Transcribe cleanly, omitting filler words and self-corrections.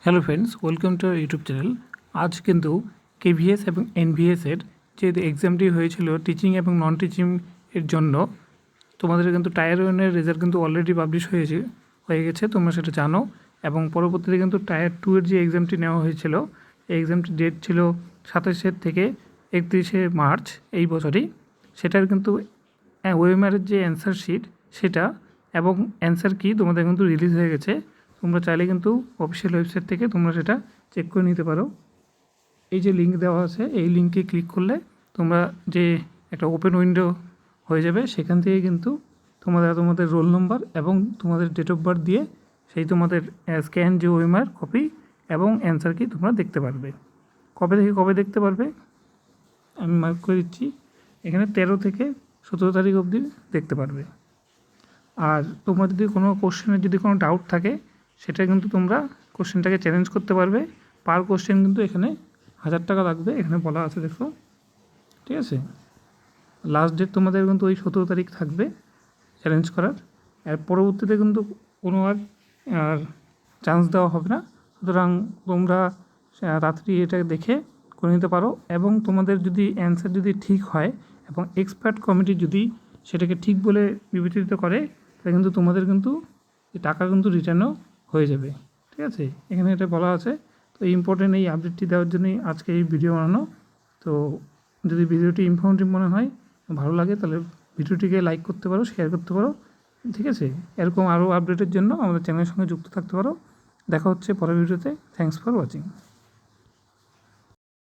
Hello friends, welcome to YouTube channel. আজ কিন্তু KVS এবং এনভিএসের যে এক্সামটি হয়েছিল টিচিং এবং নন টিচিং এর জন্য, তোমাদের কিন্তু টায়ার ওয়ানের রেজাল্ট কিন্তু অলরেডি পাবলিশ হয়ে গেছে, তোমরা সেটা জানো। এবং পরবর্তীতে কিন্তু টায়ার 2 এর যে এক্সামটি নেওয়া হয়েছিল, এই এক্সামটির ডেট ছিল 27 থেকে 31 মার্চ এই বছরই। সেটার কিন্তু ওয়েমারের যে অ্যান্সার শিট সেটা এবং অ্যান্সার কি তোমাদের কিন্তু রিলিজ হয়ে গেছে। তোমরা চাইলে কিন্তু অফিসিয়াল ওয়েবসাইট থেকে তোমরা সেটা চেক করে নিতে পারো। এই যে লিঙ্ক দেওয়া আছে, এই লিঙ্কে ক্লিক করলে তোমরা যে একটা ওপেন উইন্ডো হয়ে যাবে, সেখান থেকে কিন্তু তোমাদের রোল নম্বর এবং তোমাদের ডেট অফ বার্থ দিয়ে সেই তোমাদের স্ক্যান যে ওএমআর কপি এবং অ্যান্সার কি তোমরা দেখতে পারবে। কবে থেকে কবে দেখতে পারবে আমি মার্ক করে দিচ্ছি, এখানে 13 থেকে 17 তারিখ অবধি দেখতে পারবে। আর তোমরা যদি কোনো কোশ্চেনের যদি কোনো ডাউট থাকে, সেটা কিন্তু তোমরা কোশ্চেনটাকে চ্যালেঞ্জ করতে পারবে। পার কোশ্চেন কিন্তু এখানে 1000 টাকা লাগবে, এখানে বলা আছে দেখো, ঠিক আছে। লাস্ট ডেট তোমাদের কিন্তু ওই 17 তারিখ থাকবে চ্যালেঞ্জ করার। আর পরবর্তীতে কিন্তু কোনো আর চান্স দেওয়া হবে না। সুতরাং তোমরা রাত্রি এটা দেখে করে নিতে পারো। এবং তোমাদের যদি অ্যান্সার যদি ঠিক হয় এবং এক্সপার্ট কমিটি যদি সেটাকে ঠিক বলে বিবেচিত করে, তাহলে কিন্তু তোমাদের কিন্তু টাকা কিন্তু রিটার্নও হয়ে যাবে, ঠিক আছে। এখানে এটা বলা আছে। তো ইম্পর্টেন্ট এই আপডেটটি দেওয়ার জন্যই আজকে এই ভিডিও বানানো। তো যদি ভিডিওটি ইনফরমেটিভ মনে হয়, ভালো লাগে, তাহলে ভিডিওটিকে লাইক করতে পারো, শেয়ার করতে পারো, ঠিক আছে। এরকম আরও আপডেটের জন্য আমাদের চ্যানেলের সঙ্গে যুক্ত থাকতে পারো। দেখা হচ্ছে পরের ভিডিওতে। Thanks for watching.